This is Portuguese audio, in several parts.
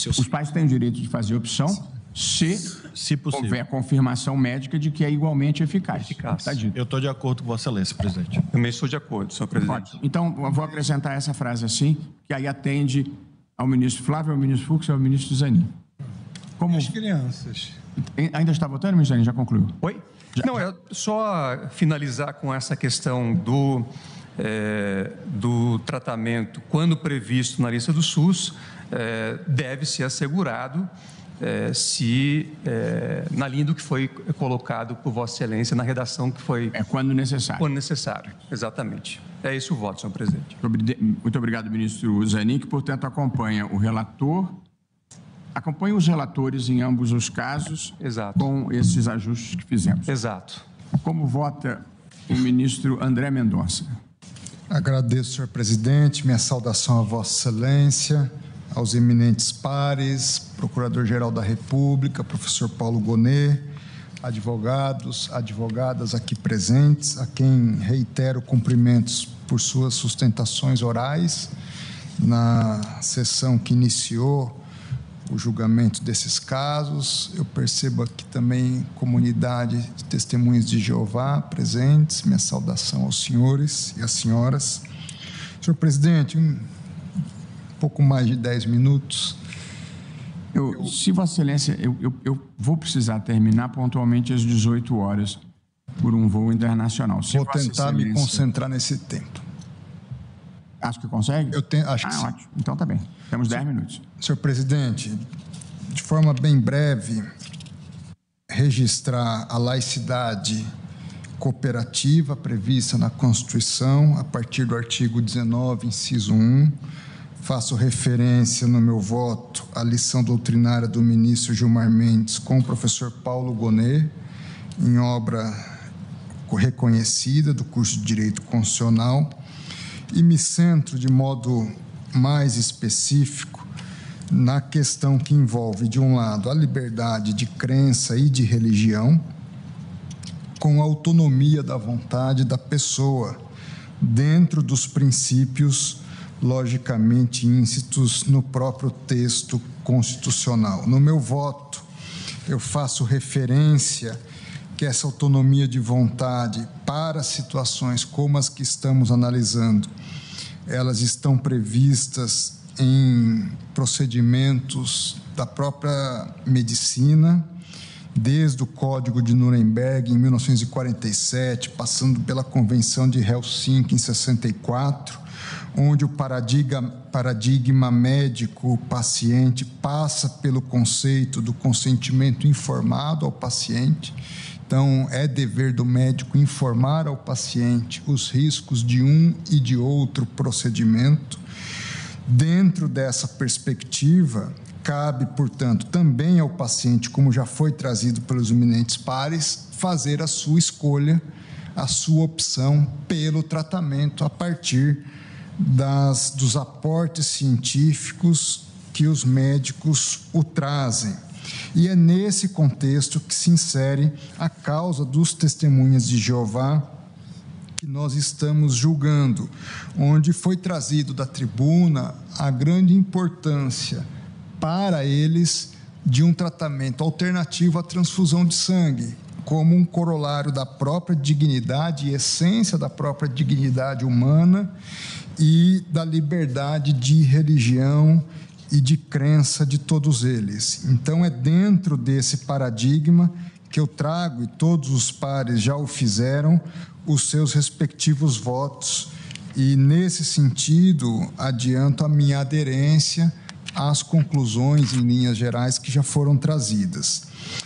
Os pais têm o direito de fazer opção se possível. houver confirmação médica de que é igualmente eficaz. Está dito. Eu estou de acordo com Vossa Excelência, presidente. Também estou de acordo, senhor presidente. Ótimo. Então, eu vou acrescentar essa frase assim, que aí atende ao ministro Flávio, ao ministro Fux e ao ministro Zanin. Como... As crianças. Ainda está votando, ministro Zanin? Já concluiu? Oi? Não, é só finalizar com essa questão do tratamento, quando previsto na lista do SUS, deve ser assegurado na linha do que foi colocado por Vossa Excelência na redação que foi... quando necessário. Quando necessário, exatamente. É esse o voto, senhor presidente. Muito obrigado, ministro Zanin, que, portanto, acompanha o relator, acompanha os relatores em ambos os casos. Exato. Com esses ajustes que fizemos. Exato. Como vota o ministro André Mendonça? Agradeço, senhor presidente, minha saudação a Vossa Excelência, aos eminentes pares, Procurador-Geral da República, professor Paulo Gonet, advogados, advogadas aqui presentes, a quem reitero cumprimentos por suas sustentações orais na sessão que iniciou o julgamento desses casos. Eu percebo aqui também comunidade de testemunhas de Jeová presentes. Minha saudação aos senhores e às senhoras. Senhor presidente, pouco mais de 10 minutos. Se Vossa Excelência, eu vou precisar terminar pontualmente às 18 horas por um voo internacional. Vou tentar me concentrar nesse tempo. Acho que consegue? Acho que sim. Ótimo. Então tá bem. Temos 10 minutos. Senhor presidente, de forma bem breve, registrar a laicidade cooperativa prevista na Constituição, a partir do artigo 19, inciso 1. Faço referência no meu voto à lição doutrinária do ministro Gilmar Mendes com o professor Paulo Gonet, em obra reconhecida do curso de Direito Constitucional, e me centro de modo mais específico na questão que envolve, de um lado, a liberdade de crença e de religião, com a autonomia da vontade da pessoa, dentro dos princípios logicamente íncitos no próprio texto constitucional. No meu voto, eu faço referência que essa autonomia de vontade para situações como as que estamos analisando, elas estão previstas em procedimentos da própria medicina, desde o Código de Nuremberg, em 1947, passando pela Convenção de Helsinki, em 64, onde o paradigma médico-paciente passa pelo conceito do consentimento informado ao paciente. Então, é dever do médico informar ao paciente os riscos de um e de outro procedimento. Dentro dessa perspectiva, cabe, portanto, também ao paciente, como já foi trazido pelos eminentes pares, fazer a sua escolha, a sua opção pelo tratamento a partir dos aportes científicos que os médicos o trazem. E é nesse contexto que se insere a causa dos testemunhas de Jeová que nós estamos julgando, onde foi trazido da tribuna a grande importância para eles de um tratamento alternativo à transfusão de sangue, como um corolário da própria dignidade e essência da própria dignidade humana e da liberdade de religião e de crença de todos eles. Então, é dentro desse paradigma que eu trago, e todos os pares já o fizeram, os seus respectivos votos, e, nesse sentido, adianto a minha aderência às conclusões, em linhas gerais, que já foram trazidas.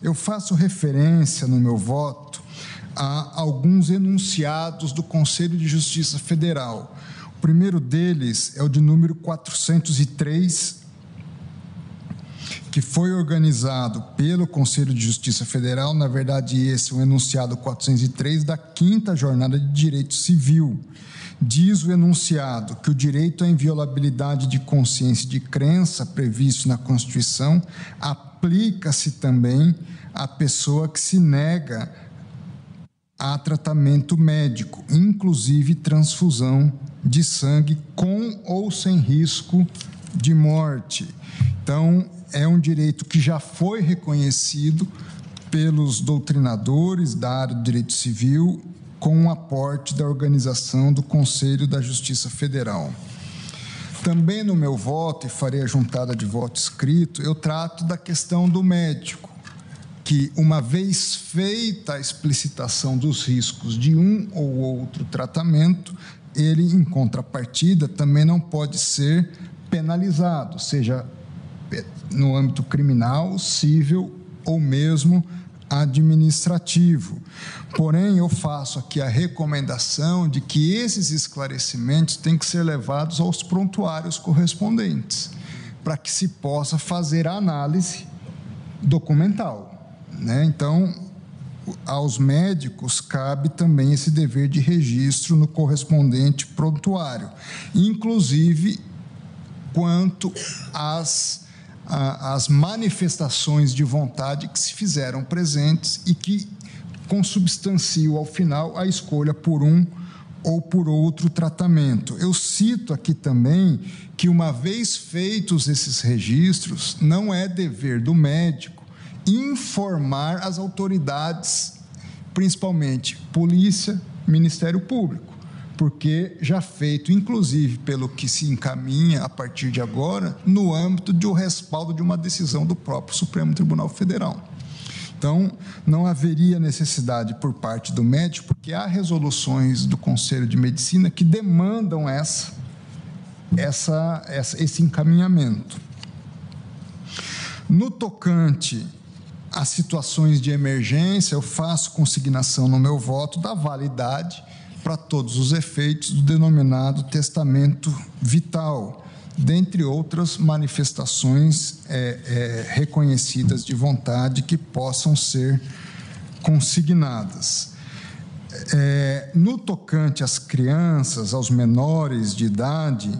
Eu faço referência, no meu voto, a alguns enunciados do Conselho de Justiça Federal. O primeiro deles é o de número 403, que foi organizado pelo Conselho de Justiça Federal. Na verdade, esse é o enunciado 403 da 5ª Jornada de Direito Civil. Diz o enunciado que o direito à inviolabilidade de consciência e de crença previsto na Constituição aplica-se também à pessoa que se nega a tratamento médico, inclusive transfusão de sangue com ou sem risco de morte. Então, é um direito que já foi reconhecido pelos doutrinadores da área do direito civil com o aporte da organização do Conselho da Justiça Federal. Também no meu voto, e farei a juntada de voto escrito, eu trato da questão do médico, que, uma vez feita a explicitação dos riscos de um ou outro tratamento, ele, em contrapartida, também não pode ser penalizado, seja no âmbito criminal, civil ou mesmo administrativo. Porém, eu faço aqui a recomendação de que esses esclarecimentos têm que ser levados aos prontuários correspondentes, para que se possa fazer a análise documental, né? Então, aos médicos cabe também esse dever de registro no correspondente prontuário, inclusive quanto às manifestações de vontade que se fizeram presentes e que consubstanciam, ao final, a escolha por um ou por outro tratamento. Eu cito aqui também que, uma vez feitos esses registros, não é dever do médico informar as autoridades, principalmente polícia, Ministério Público, porque já feito, inclusive, pelo que se encaminha a partir de agora, no âmbito do respaldo de uma decisão do próprio Supremo Tribunal Federal. Então, não haveria necessidade por parte do médico, porque há resoluções do Conselho de Medicina que demandam esse encaminhamento. No tocante às situações de emergência, eu faço consignação no meu voto da validade para todos os efeitos do denominado testamento vital, dentre outras manifestações reconhecidas de vontade que possam ser consignadas. No tocante às crianças, aos menores de idade,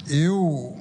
eu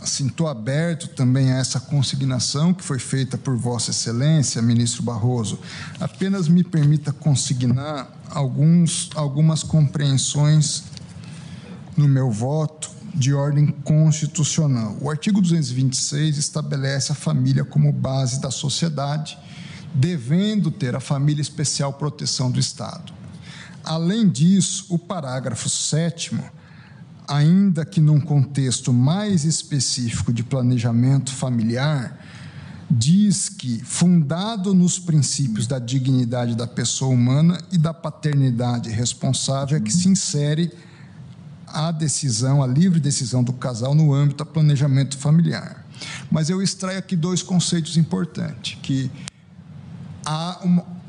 estou aberto também a essa consignação que foi feita por Vossa Excelência, ministro Barroso. Apenas me permita consignar algumas compreensões no meu voto de ordem constitucional. O artigo 226 estabelece a família como base da sociedade, devendo ter a família especial proteção do Estado. Além disso, o parágrafo 7º, ainda que num contexto mais específico de planejamento familiar, diz que, fundado nos princípios da dignidade da pessoa humana e da paternidade responsável, é que se insere a livre decisão do casal no âmbito do planejamento familiar. Mas eu extraio aqui dois conceitos importantes, que há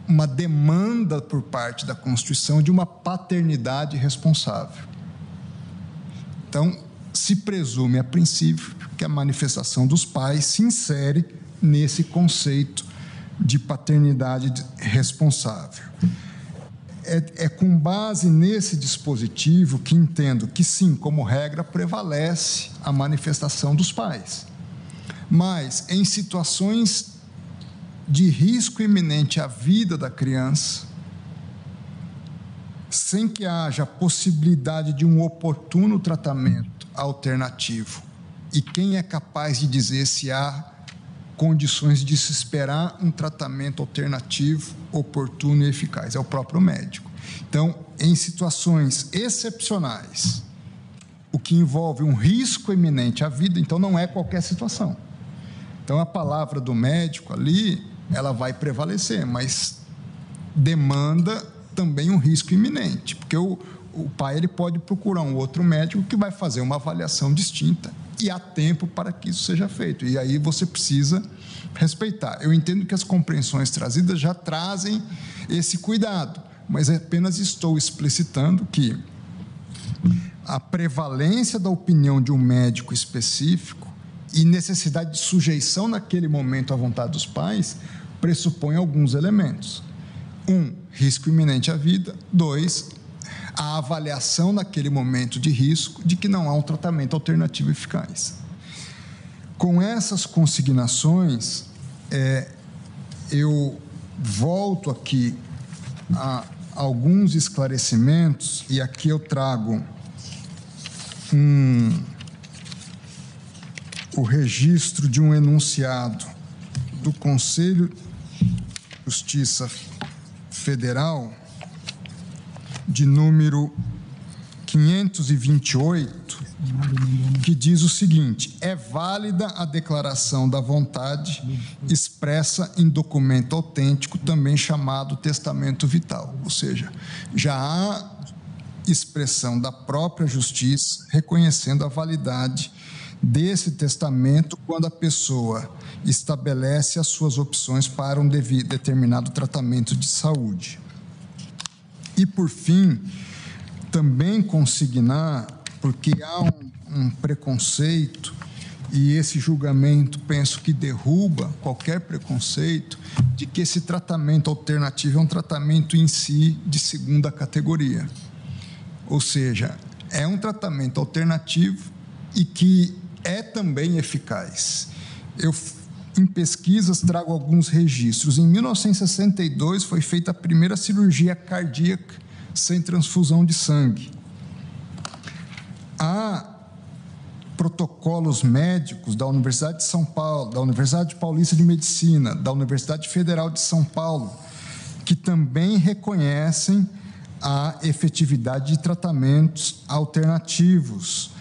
uma demanda por parte da Constituição de uma paternidade responsável. Então, se presume, a princípio, que a manifestação dos pais se insere nesse conceito de paternidade responsável. É com base nesse dispositivo que entendo que, sim, como regra, prevalece a manifestação dos pais. Mas, em situações de risco iminente à vida da criança, sem que haja possibilidade de um oportuno tratamento alternativo, e quem é capaz de dizer se há condições de se esperar um tratamento alternativo, oportuno e eficaz? É o próprio médico. Então, em situações excepcionais, o que envolve um risco iminente à vida, então não é qualquer situação. Então, a palavra do médico ali, ela vai prevalecer, mas demanda também um risco iminente, porque o pai ele pode procurar um outro médico que vai fazer uma avaliação distinta, e há tempo para que isso seja feito, e aí você precisa respeitar. Eu entendo que as compreensões trazidas já trazem esse cuidado, mas apenas estou explicitando que a prevalência da opinião de um médico específico e necessidade de sujeição naquele momento à vontade dos pais pressupõe alguns elementos. 1, risco iminente à vida. 2, a avaliação naquele momento de risco de que não há um tratamento alternativo eficaz. Com essas consignações, eu volto aqui a alguns esclarecimentos, e aqui eu trago o registro de um enunciado do Conselho de Justiça Federal, de número 528, que diz o seguinte: é válida a declaração da vontade expressa em documento autêntico, também chamado testamento vital. Ou seja, já há expressão da própria Justiça reconhecendo a validade desse testamento quando a pessoa estabelece as suas opções para um determinado tratamento de saúde. E, por fim, também consignar, porque há um preconceito, e esse julgamento penso que derruba qualquer preconceito, de que esse tratamento alternativo é um tratamento em si de segunda categoria. Ou seja, é um tratamento alternativo e que é também eficaz. Eu, em pesquisas, trago alguns registros. Em 1962, foi feita a primeira cirurgia cardíaca sem transfusão de sangue. Há protocolos médicos da Universidade de São Paulo, da Universidade Paulista de Medicina, da Universidade Federal de São Paulo, que também reconhecem a efetividade de tratamentos alternativos.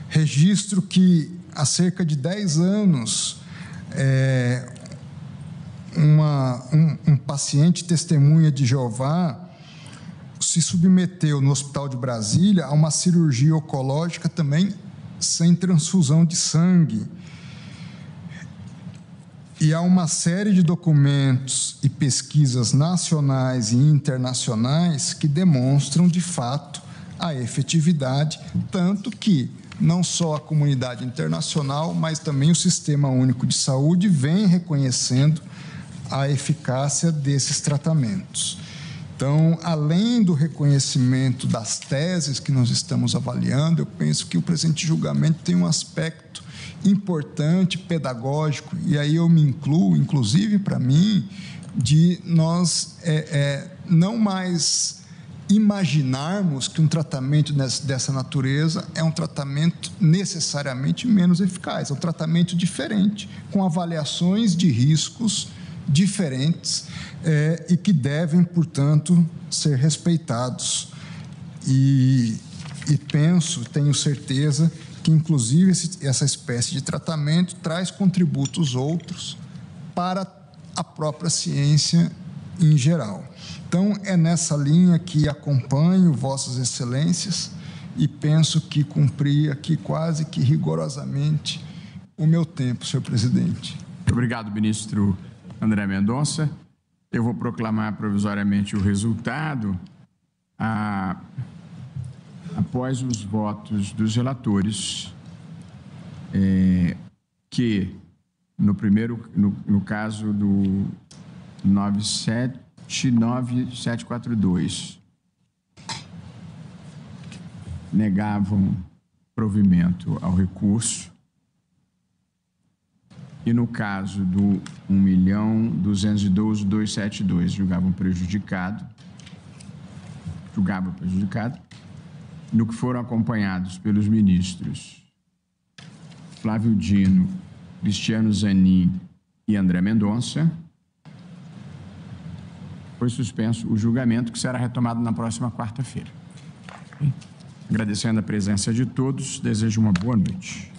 Registro que, há cerca de 10 anos, um paciente testemunha de Jeová se submeteu no Hospital de Brasília a uma cirurgia oncológica também sem transfusão de sangue. E há uma série de documentos e pesquisas nacionais e internacionais que demonstram, de fato, a efetividade, tanto que não só a comunidade internacional, mas também o Sistema Único de Saúde vem reconhecendo a eficácia desses tratamentos. Então, além do reconhecimento das teses que nós estamos avaliando, eu penso que o presente julgamento tem um aspecto importante, pedagógico, e aí eu me incluo, inclusive para mim, de nós não mais imaginarmos que um tratamento dessa natureza é um tratamento necessariamente menos eficaz, é um tratamento diferente, com avaliações de riscos diferentes e que devem, portanto, ser respeitados. E penso, tenho certeza, que inclusive essa espécie de tratamento traz contributos outros para a própria ciência em geral. Então, é nessa linha que acompanho Vossas Excelências e penso que cumpri aqui quase que rigorosamente o meu tempo, senhor presidente. Muito obrigado, ministro André Mendonça. Eu vou proclamar provisoriamente o resultado após os votos dos relatores, que no caso do 979742 negavam provimento ao recurso, e no caso do 1.212.272 julgavam prejudicado, no que foram acompanhados pelos ministros Flávio Dino, Cristiano Zanin e André Mendonça, foi suspenso o julgamento, que será retomado na próxima quarta-feira. Agradecendo a presença de todos, desejo uma boa noite.